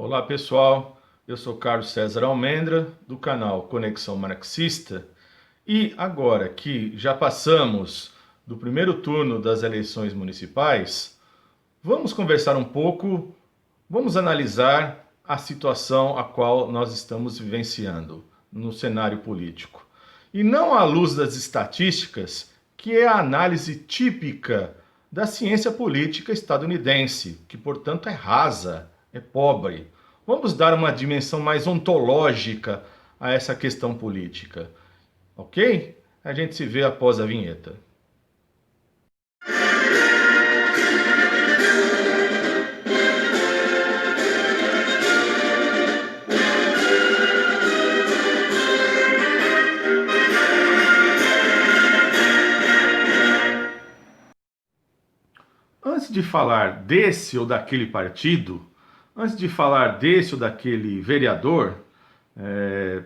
Olá pessoal, eu sou Carlos César Almendra do canal Conexão Marxista e agora que já passamos do primeiro turno das eleições municipais, vamos conversar um pouco, vamos analisar a situação a qual nós estamos vivenciando no cenário político. E não à luz das estatísticas, que é a análise típica da ciência política estadunidense, que portanto é rasa, é pobre. Vamos dar uma dimensão mais ontológica a essa questão política, ok? A gente se vê após a vinheta. Antes de falar desse ou daquele partido, antes de falar desse ou daquele vereador,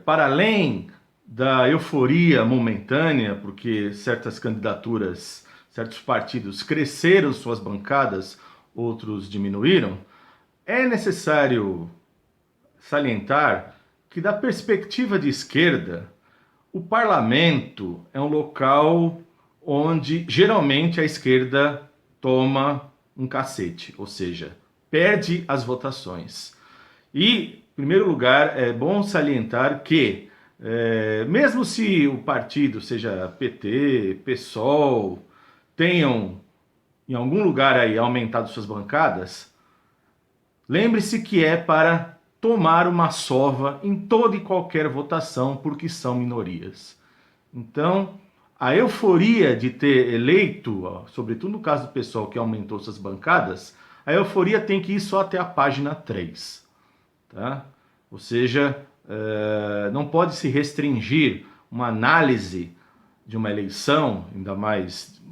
para além da euforia momentânea, porque certas candidaturas, certos partidos cresceram suas bancadas, outros diminuíram, é necessário salientar que, da perspectiva de esquerda, o parlamento é um local onde geralmente a esquerda toma um cacete, ou seja, perde as votações. E, em primeiro lugar, é bom salientar que, mesmo se o partido, seja PT, PSOL, tenham em algum lugar aí aumentado suas bancadas, lembre-se que é para tomar uma sova em toda e qualquer votação, porque são minorias. Então, a euforia de ter eleito, sobretudo no caso do pessoal que aumentou suas bancadas, a euforia tem que ir só até a página 3. Tá? Ou seja, não pode se restringir uma análise de uma eleição, ainda mais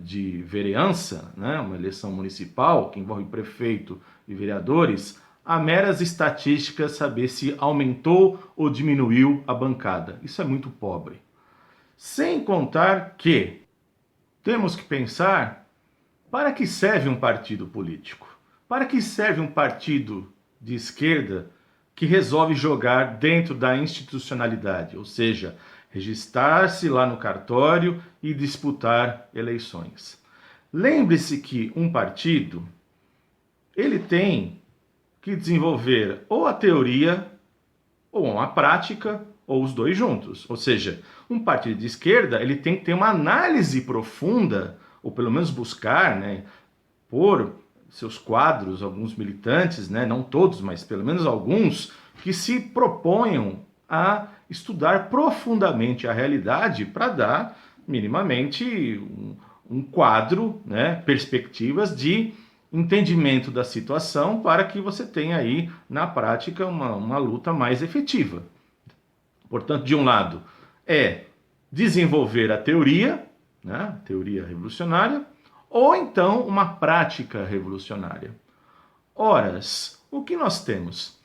de vereança, né? Uma eleição municipal que envolve prefeito e vereadores, a meras estatísticas saber se aumentou ou diminuiu a bancada. Isso é muito pobre. Sem contar que temos que pensar para que serve um partido político? Para que serve um partido de esquerda que resolve jogar dentro da institucionalidade, ou seja, registrar-se lá no cartório e disputar eleições? Lembre-se que um partido, ele tem que desenvolver ou a teoria ou a prática, ou os dois juntos. Ou seja, um partido de esquerda ele tem que ter uma análise profunda, ou pelo menos buscar, né, por seus quadros, alguns militantes, né, não todos, mas pelo menos alguns, que se proponham a estudar profundamente a realidade para dar minimamente um quadro, né, perspectivas de entendimento da situação para que você tenha aí, na prática, uma luta mais efetiva. Portanto, de um lado, é desenvolver a teoria, né, teoria revolucionária, ou então uma prática revolucionária. Horas, o que nós temos?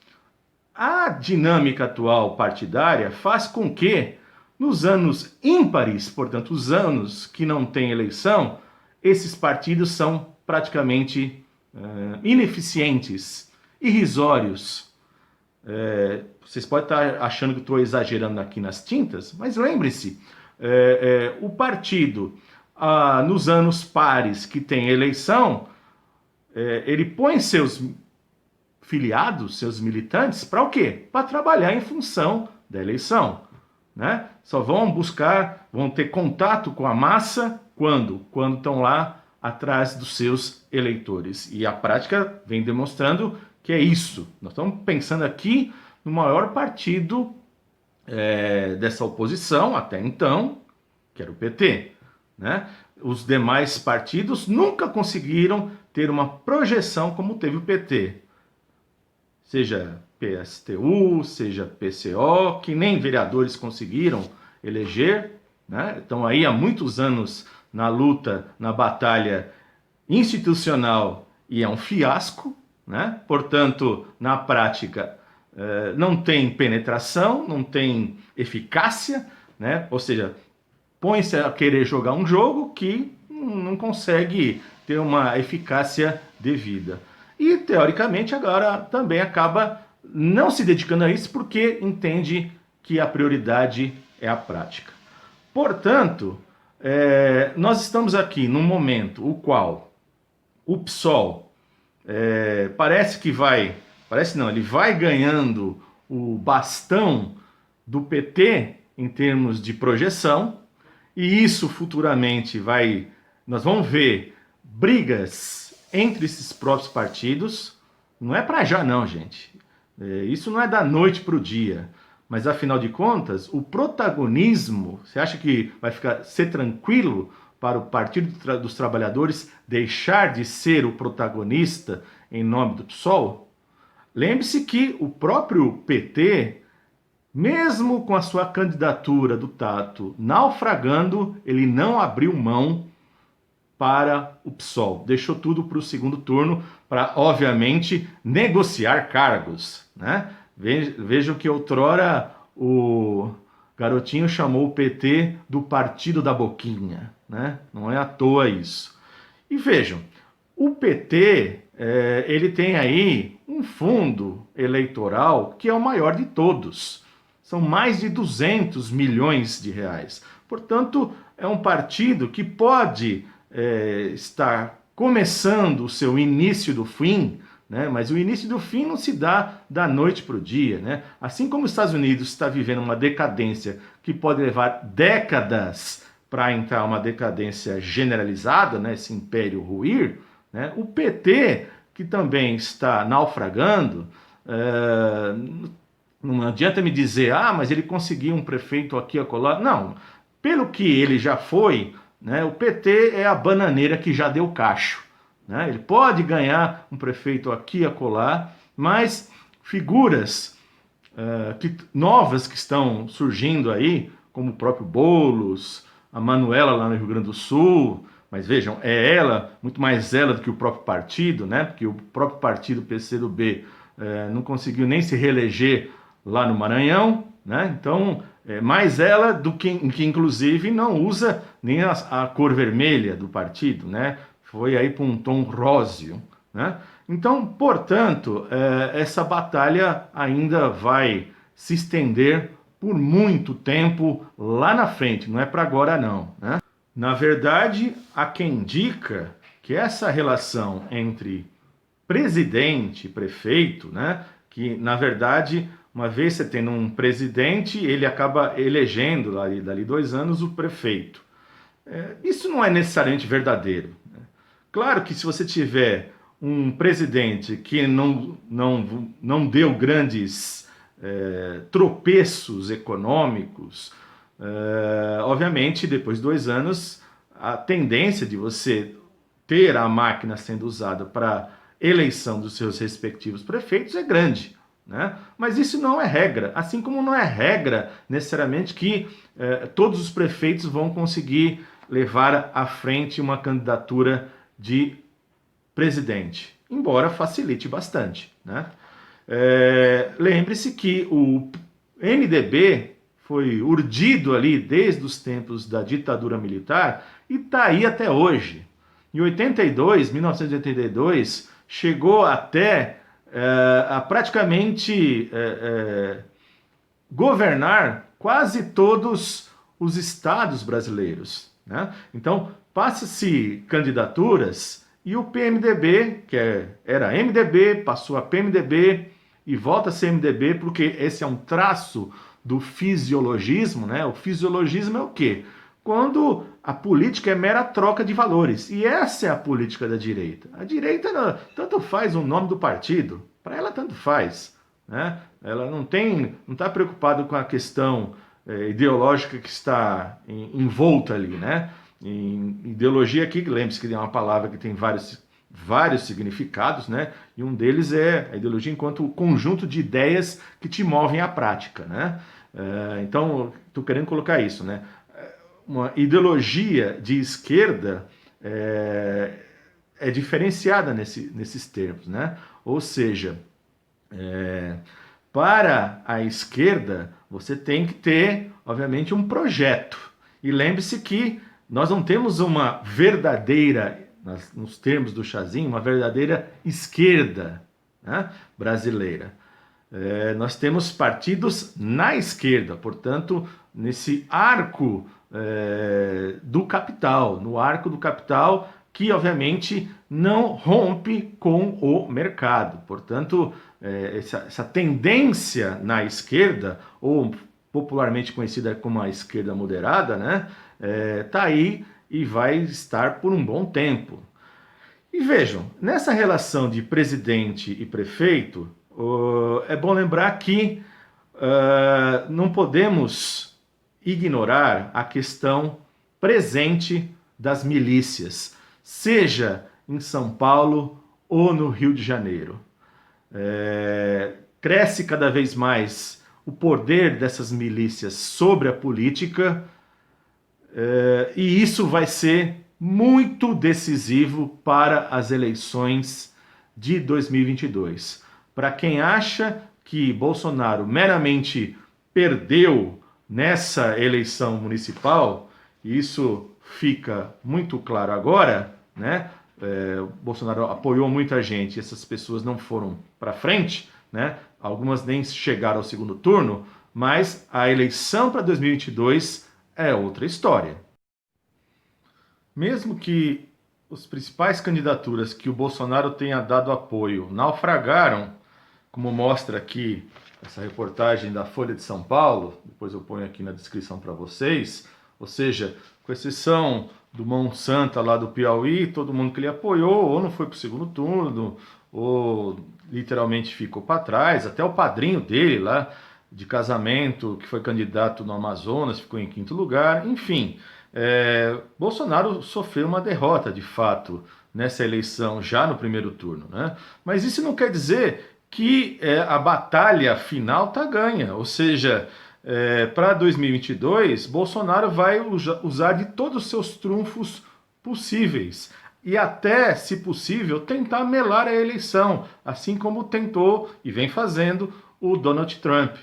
A dinâmica atual partidária faz com que, nos anos ímpares, portanto, os anos que não tem eleição, esses partidos são praticamente ineficientes, irrisórios. Vocês podem estar achando que estou exagerando aqui nas tintas, mas lembre-se, o partido, nos anos pares que tem eleição, ele põe seus filiados, seus militantes, para o quê? Para trabalhar em função da eleição. Né? Só vão buscar, vão ter contato com a massa quando? Quando estão lá atrás dos seus eleitores. E a prática vem demonstrando que é isso. Nós estamos pensando aqui no maior partido dessa oposição até então, que era o PT. Né? Os demais partidos nunca conseguiram ter uma projeção como teve o PT. Seja PSTU, seja PCO, que nem vereadores conseguiram eleger, né? Estão aí há muitos anos na luta, na batalha institucional e é um fiasco, né? Portanto, na prática, não tem penetração, não tem eficácia, né? Ou seja, põe-se a querer jogar um jogo que não consegue ter uma eficácia devida. e, teoricamente, agora também acaba não se dedicando a isso porque entende que a prioridade é a prática. Portanto, nós estamos aqui num momento o qual o PSOL parece que vai, parece não, ele vai ganhando o bastão do PT em termos de projeção, e isso futuramente nós vamos ver brigas entre esses próprios partidos. Não é para já não, gente. Isso não é da noite para o dia. Mas afinal de contas, o protagonismo, você acha que vai ser tranquilo para o Partido dos Trabalhadores deixar de ser o protagonista em nome do PSOL? Lembre-se que o próprio PT, mesmo com a sua candidatura do Tato naufragando, ele não abriu mão para o PSOL. Deixou tudo para o segundo turno, para, obviamente, negociar cargos, né? Vejam que outrora o garotinho chamou o PT do Partido da Boquinha, né? Não é à toa isso. E vejam, o PT, ele tem aí um fundo eleitoral que é o maior de todos. São mais de 200 milhões de reais. Portanto, é um partido que pode estar começando o seu início do fim, né? Mas o início do fim não se dá da noite para o dia, né? Assim como os Estados Unidos está vivendo uma decadência que pode levar décadas para entrar uma decadência generalizada, né? Esse império ruir, né? O PT, que também está naufragando, não adianta me dizer, mas ele conseguiu um prefeito aqui, acolá. Não, pelo que ele já foi, né, o PT é a bananeira que já deu cacho. Né? Ele pode ganhar um prefeito aqui, acolá, mas figuras novas que estão surgindo aí, como o próprio Boulos, a Manuela lá no Rio Grande do Sul, mas vejam, é ela, muito mais ela do que o próprio partido, né? Porque o próprio partido PCdoB não conseguiu nem se reeleger lá no Maranhão, né? Então, mais ela do que inclusive não usa nem a cor vermelha do partido, né? Foi aí para um tom róseo, né? Então, portanto, essa batalha ainda vai se estender por muito tempo lá na frente, não é para agora não, né? Na verdade, há quem diga que essa relação entre presidente e prefeito, né, que na verdade, uma vez você tendo um presidente, ele acaba elegendo dali 2 anos o prefeito. Isso não é necessariamente verdadeiro. Né? Claro que se você tiver um presidente que não deu grandes tropeços econômicos, obviamente, depois de 2 anos, a tendência de você ter a máquina sendo usada para eleição dos seus respectivos prefeitos é grande. Né? Mas isso não é regra, assim como não é regra necessariamente que todos os prefeitos vão conseguir levar à frente uma candidatura de presidente, embora facilite bastante. Né? Lembre-se que o MDB foi urdido ali desde os tempos da ditadura militar e está aí até hoje. Em 1982, chegou até a praticamente governar quase todos os estados brasileiros. Né? Então, passa-se candidaturas e o PMDB, que era MDB, passou a PMDB e volta a ser MDB, porque esse é um traço do fisiologismo, né? O fisiologismo é o quê? Quando a política é mera troca de valores. E essa é a política da direita. A direita tanto faz o nome do partido, para ela tanto faz. Né? Ela não está preocupada com a questão ideológica que está envolta ali. Né? Em ideologia aqui, lembre-se que é uma palavra que tem vários significados, né? E um deles é a ideologia enquanto conjunto de ideias que te movem à prática. Né? Então, estou querendo colocar isso, né? Uma ideologia de esquerda é diferenciada nesses termos, né? Ou seja, para a esquerda, você tem que ter, obviamente, um projeto. E lembre-se que nós não temos uma verdadeira, nos termos do Chazinho, uma verdadeira esquerda, né, brasileira. Nós temos partidos na esquerda, portanto, nesse arco do capital, no arco do capital que, obviamente, não rompe com o mercado. Portanto, essa tendência na esquerda, ou popularmente conhecida como a esquerda moderada, né, tá aí e vai estar por um bom tempo. E vejam, nessa relação de presidente e prefeito, é bom lembrar que não podemos ignorar a questão presente das milícias, seja em São Paulo ou no Rio de Janeiro. Cresce cada vez mais o poder dessas milícias sobre a política, e isso vai ser muito decisivo para as eleições de 2022. Para quem acha que Bolsonaro meramente perdeu nessa eleição municipal, isso fica muito claro agora, né? Bolsonaro apoiou muita gente, essas pessoas não foram para frente, né? Algumas nem chegaram ao segundo turno, mas a eleição para 2022 é outra história. Mesmo que as principais candidaturas que o Bolsonaro tenha dado apoio naufragaram, como mostra aqui essa reportagem da Folha de São Paulo, depois eu ponho aqui na descrição para vocês, ou seja, com exceção do Monsanto lá do Piauí, todo mundo que ele apoiou ou não foi para o segundo turno, ou literalmente ficou para trás, até o padrinho dele lá de casamento, que foi candidato no Amazonas, ficou em quinto lugar, enfim. Bolsonaro sofreu uma derrota, de fato, nessa eleição, já no primeiro turno, né? Mas isso não quer dizer que a batalha final está ganha, ou seja, para 2022, Bolsonaro vai usar de todos os seus trunfos possíveis e até, se possível, tentar melar a eleição, assim como tentou e vem fazendo o Donald Trump.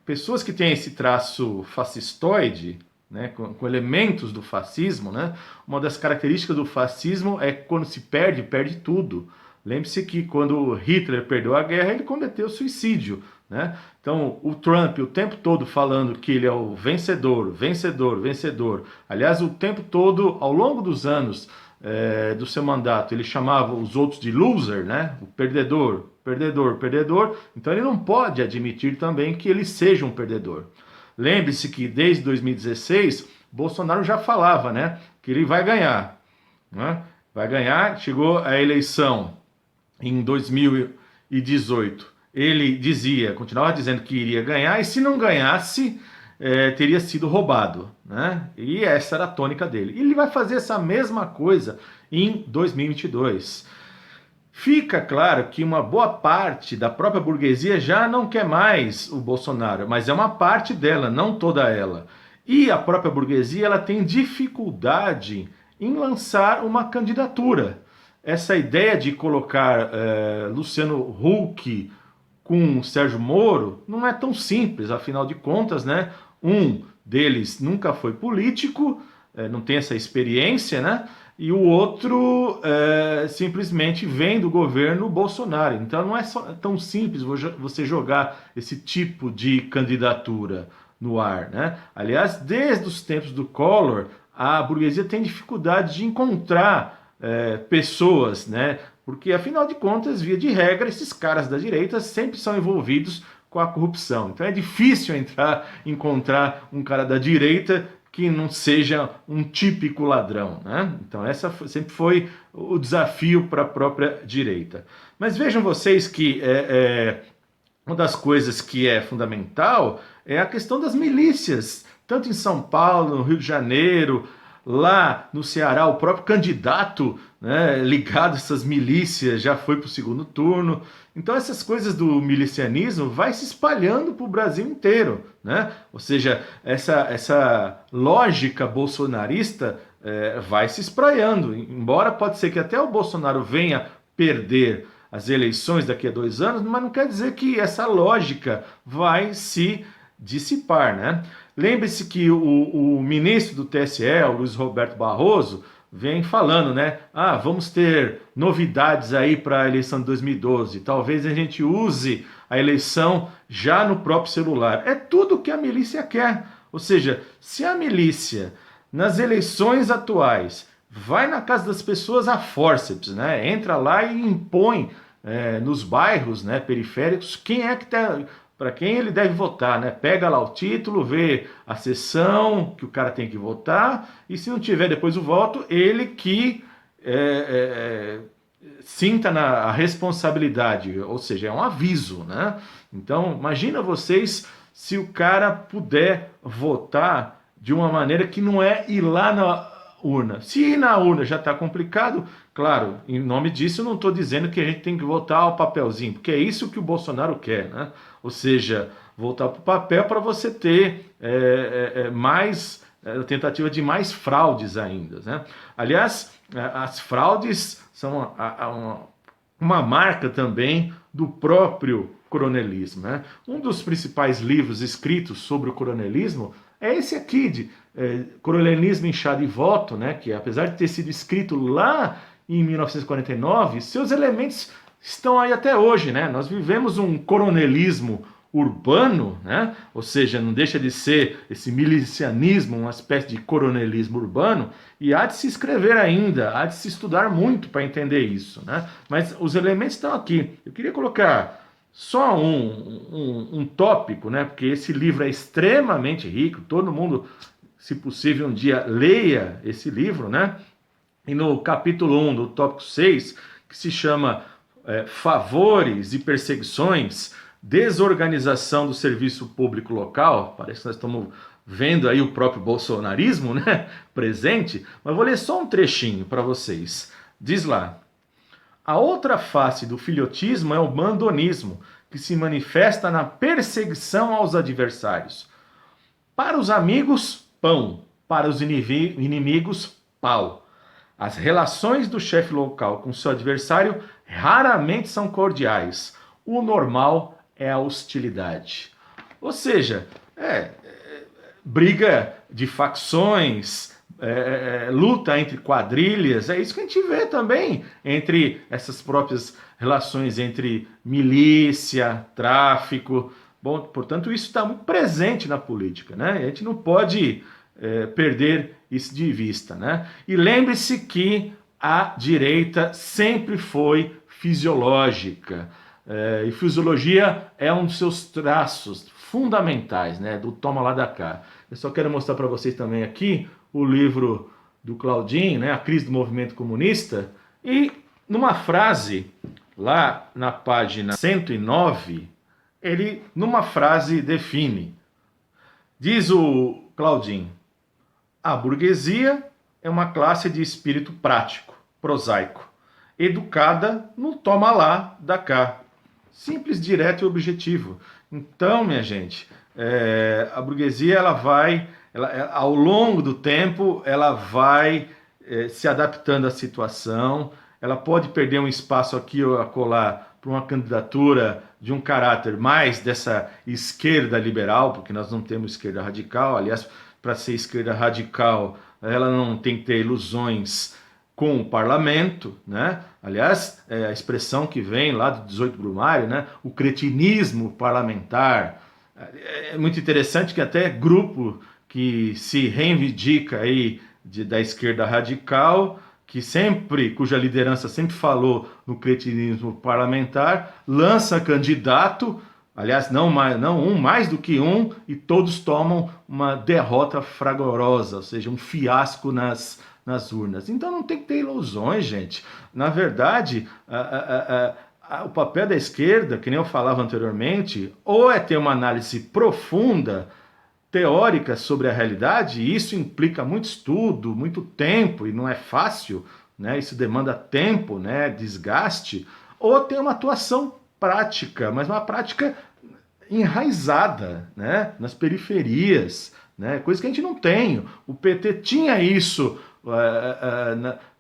Pessoas que têm esse traço fascistoide, né, com elementos do fascismo, né, uma das características do fascismo é que quando se perde, perde tudo. Lembre-se que quando Hitler perdeu a guerra, ele cometeu suicídio, né? Então, o Trump o tempo todo falando que ele é o vencedor, vencedor, vencedor. Aliás, o tempo todo, ao longo dos anos do seu mandato, ele chamava os outros de loser, né? O perdedor, perdedor, perdedor. Então, ele não pode admitir também que ele seja um perdedor. Lembre-se que desde 2016, Bolsonaro já falava, né, que ele vai ganhar, né? Vai ganhar. Chegou a eleição em 2018, ele continuava dizendo que iria ganhar, e se não ganhasse, teria sido roubado, né? E essa era a tônica dele. E ele vai fazer essa mesma coisa em 2022. Fica claro que uma boa parte da própria burguesia já não quer mais o Bolsonaro, mas é uma parte dela, não toda ela. E a própria burguesia ela tem dificuldade em lançar uma candidatura. Essa ideia de colocar Luciano Huck com Sérgio Moro não é tão simples, afinal de contas, né? Um deles nunca foi político, não tem essa experiência, né? E o outro simplesmente vem do governo Bolsonaro. Então não é tão simples você jogar esse tipo de candidatura no ar, né? Aliás, desde os tempos do Collor, a burguesia tem dificuldade de encontrar pessoas, né? Porque, afinal de contas, via de regra, esses caras da direita sempre são envolvidos com a corrupção. Então é difícil encontrar um cara da direita que não seja um típico ladrão, né? Então essa sempre foi o desafio para a própria direita. Mas vejam vocês que uma das coisas que é fundamental é a questão das milícias, tanto em São Paulo, no Rio de Janeiro, lá no Ceará, o próprio candidato, né, ligado a essas milícias já foi para o segundo turno. Então essas coisas do milicianismo vai se espalhando para o Brasil inteiro, né? Ou seja, essa lógica bolsonarista vai se espraiando. Embora pode ser que até o Bolsonaro venha perder as eleições daqui a 2 anos, mas não quer dizer que essa lógica vai se dissipar, né? Lembre-se que o ministro do TSE, o Luiz Roberto Barroso, vem falando, né? Ah, vamos ter novidades aí para a eleição de 2012. Talvez a gente use a eleição já no próprio celular. É tudo que a milícia quer. Ou seja, se a milícia, nas eleições atuais, vai na casa das pessoas a fórceps, né? Entra lá e impõe nos bairros, né, periféricos, quem é que tá, para quem ele deve votar, né? Pega lá o título, vê a sessão que o cara tem que votar, e se não tiver depois o voto, ele que sinta a responsabilidade, ou seja, é um aviso, né? Então, imagina vocês se o cara puder votar de uma maneira que não é ir lá na urna. Se ir na urna já está complicado, claro, em nome disso eu não estou dizendo que a gente tem que votar ao papelzinho, porque é isso que o Bolsonaro quer, né? Ou seja, voltar para o papel para você ter mais tentativa de mais fraudes ainda, né? Aliás, as fraudes são uma marca também do próprio coronelismo, né? Um dos principais livros escritos sobre o coronelismo é esse aqui, de Coronelismo, Inchado e Voto, né? Que apesar de ter sido escrito lá em 1949, seus elementos estão aí até hoje, né? Nós vivemos um coronelismo urbano, né? Ou seja, não deixa de ser esse milicianismo, uma espécie de coronelismo urbano, e há de se escrever ainda, há de se estudar muito para entender isso, né? Mas os elementos estão aqui. Eu queria colocar só um tópico, né? Porque esse livro é extremamente rico, todo mundo, se possível, um dia leia esse livro, né? E no capítulo 1 do tópico 6, que se chama Favores e Perseguições, Desorganização do Serviço Público Local, parece que nós estamos vendo aí o próprio bolsonarismo, né, presente, mas vou ler só um trechinho para vocês. Diz lá: a outra face do filhotismo é o mandonismo, que se manifesta na perseguição aos adversários. Para os amigos, pão. Para os inimigos, pau. As relações do chefe local com seu adversário raramente são cordiais. O normal é a hostilidade. Ou seja, briga de facções, luta entre quadrilhas, é isso que a gente vê também entre essas próprias relações entre milícia, tráfico. Bom, portanto, isso está muito presente na política, né? A gente não pode perder isso de vista, né? E lembre-se que a direita sempre foi fisiológica. E fisiologia é um dos seus traços fundamentais, né? Do toma lá da cá. Eu só quero mostrar para vocês também aqui o livro do Claudin, né? A Crise do Movimento Comunista. E numa frase, lá na página 109, ele, numa frase, define. Diz o Claudin: a burguesia é uma classe de espírito prático, prosaico, educada no toma lá da cá. Simples, direto e objetivo. Então, minha gente, a burguesia ela vai, ao longo do tempo, ela vai se adaptando à situação. Ela pode perder um espaço aqui ou acolá para uma candidatura de um caráter mais dessa esquerda liberal, porque nós não temos esquerda radical. Aliás, para ser esquerda radical, ela não tem que ter ilusões com o parlamento, né? Aliás, a expressão que vem lá do 18 Brumário, né? O cretinismo parlamentar. É muito interessante que até grupo que se reivindica aí da esquerda radical, cuja liderança sempre falou no cretinismo parlamentar, lança candidato, aliás, não mais do que um, e todos tomam uma derrota fragorosa, ou seja, um fiasco nas urnas. Então não tem que ter ilusões, gente. Na verdade, o papel da esquerda, que nem eu falava anteriormente, ou é ter uma análise profunda, teórica sobre a realidade, e isso implica muito estudo, muito tempo, e não é fácil, né? Isso demanda tempo, né? Desgaste, ou ter uma atuação prática, mas uma prática enraizada, né? Nas periferias, né? Coisa que a gente não tem. O PT tinha isso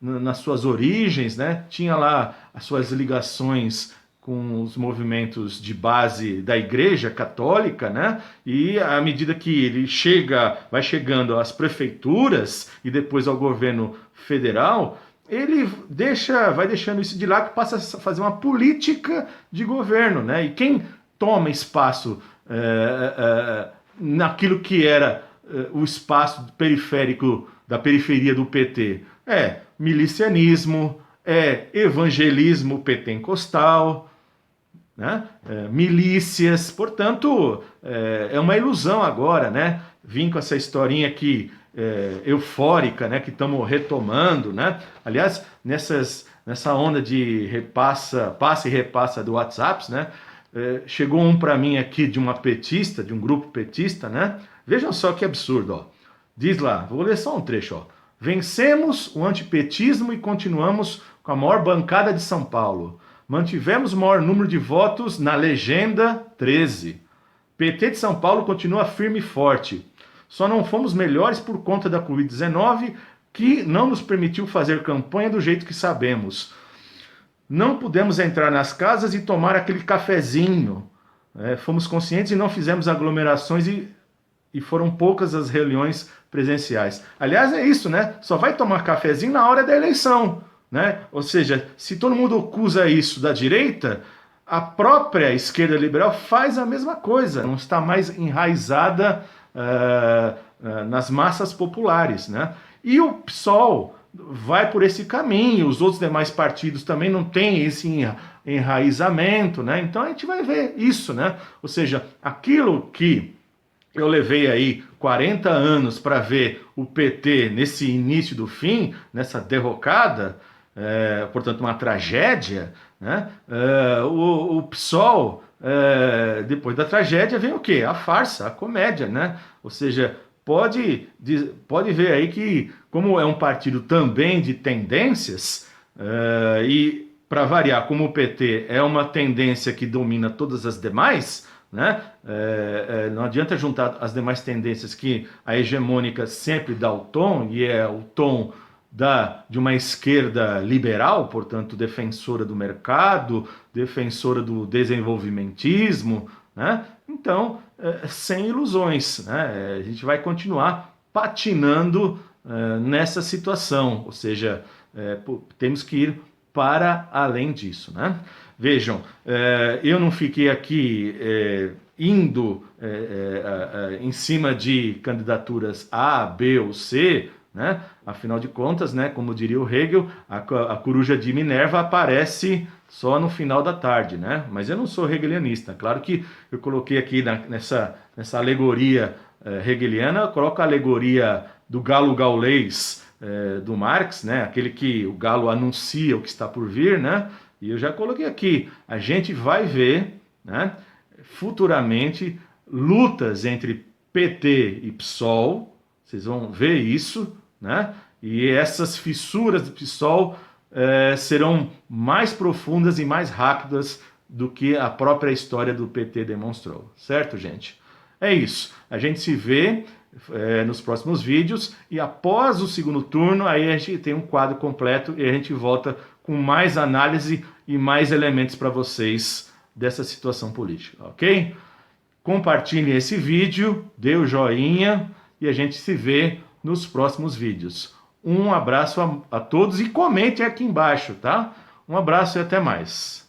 nas suas origens, né? Tinha lá as suas ligações com os movimentos de base da Igreja Católica, né? E à medida que ele vai chegando às prefeituras e depois ao governo federal, ele vai deixando isso de lado e passa a fazer uma política de governo, né? E quem toma espaço naquilo que era o espaço periférico da periferia do PT? É milicianismo, é evangelismo pentecostal, né? Milícias, portanto, é uma ilusão agora, né? Vim com essa historinha aqui eufórica, né? Que estamos retomando, né? Aliás, nessa onda de passa e repassa do WhatsApp, né? Chegou um para mim aqui de uma petista, de um grupo petista, né? Vejam só que absurdo, ó. Diz lá, vou ler só um trecho, ó. Vencemos o antipetismo e continuamos com a maior bancada de São Paulo. Mantivemos o maior número de votos na legenda 13. PT de São Paulo continua firme e forte. Só não fomos melhores por conta da Covid-19, que não nos permitiu fazer campanha do jeito que sabemos. Não pudemos entrar nas casas e tomar aquele cafezinho. Fomos conscientes e não fizemos aglomerações e foram poucas as reuniões presenciais. Aliás, é isso, né? Só vai tomar cafezinho na hora da eleição, né? Ou seja, se todo mundo acusa isso da direita, a própria esquerda liberal faz a mesma coisa, não está mais enraizada nas massas populares, né? E o PSOL vai por esse caminho, os outros demais partidos também não têm esse enraizamento, né? Então a gente vai ver isso, né? Ou seja, aquilo que eu levei aí 40 anos para ver o PT nesse início do fim, nessa derrocada, portanto uma tragédia, né? O PSOL, depois da tragédia, vem o quê? A farsa, a comédia, né? Ou seja, pode ver aí que, como é um partido também de tendências, e para variar, como o PT é uma tendência que domina todas as demais, né? Não adianta juntar as demais tendências que a hegemônica sempre dá o tom, e é o tom de uma esquerda liberal, portanto defensora do mercado, defensora do desenvolvimentismo, né? Então, sem ilusões, né? A gente vai continuar patinando nessa situação, ou seja, temos que ir para além disso, né? Vejam, eu não fiquei aqui indo em cima de candidaturas A, B ou C, né? Afinal de contas, né, como diria o Hegel, a coruja de Minerva aparece só no final da tarde, né? Mas eu não sou hegelianista. Claro que eu coloquei aqui nessa alegoria hegeliana, eu coloco a alegoria do galo gaulês do Marx, né? Aquele que o galo anuncia o que está por vir, né? E eu já coloquei aqui, a gente vai ver, né, futuramente lutas entre PT e PSOL, vocês vão ver isso, né? E essas fissuras do PSOL serão mais profundas e mais rápidas do que a própria história do PT demonstrou, certo, gente? É isso, a gente se vê nos próximos vídeos e após o segundo turno, aí a gente tem um quadro completo e a gente volta com mais análise e mais elementos para vocês dessa situação política, ok? Compartilhem esse vídeo, dê o joinha e a gente se vê nos próximos vídeos. Um abraço a todos e comentem aqui embaixo, tá? Um abraço e até mais.